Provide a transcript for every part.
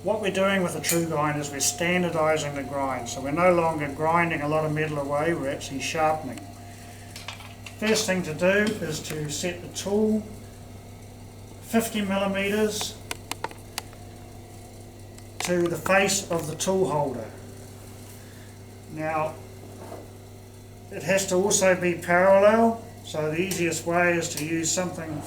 What we're doing with the Tru Grind is we're standardising the grind, so we're no longer grinding a lot of metal away, we're actually sharpening. First thing to do is to set the tool 50 millimeters to the face of the tool holder. Now it has to also be parallel, so the easiest way is to use something, a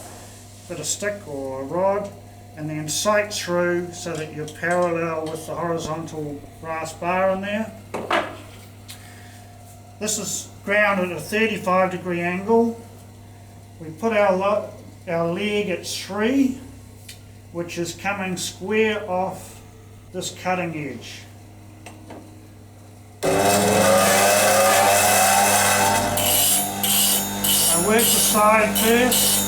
bit of stick or a rod, and then sight through so that you're parallel with the horizontal brass bar in there. This is ground at a 35-degree angle. We put our leg at 3, which is coming square off this cutting edge. I work the side first.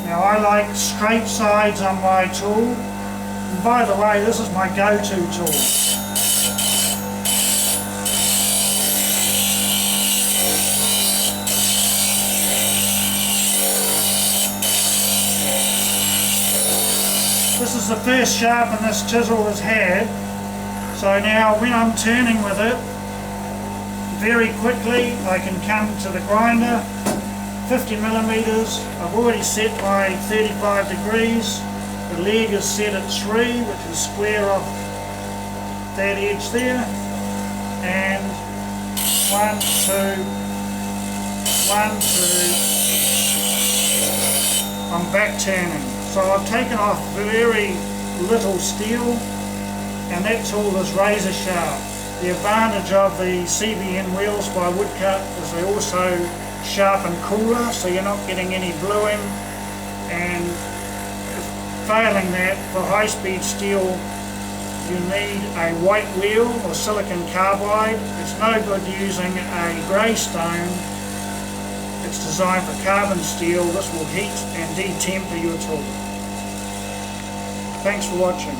Now I like straight sides on my tool, and by the way, this is my go-to tool. This is the first sharpen this chisel has had, so now when I'm turning with it, very quickly I can come to the grinder, 50 millimeters, I've already set my 35 degrees, the leg is set at 3, which is square off that edge there, and 1, 2, 1, 2, I'm back turning. So I've taken off very little steel, and that tool is razor sharp. The advantage of the CBN wheels by Woodcut is they also sharpen cooler, so you're not getting any bluing, and failing that, for high-speed steel you need a white wheel or silicon carbide. It's no good using a grey stone. It's designed for carbon steel. This will heat and detemper your tool. Thanks for watching.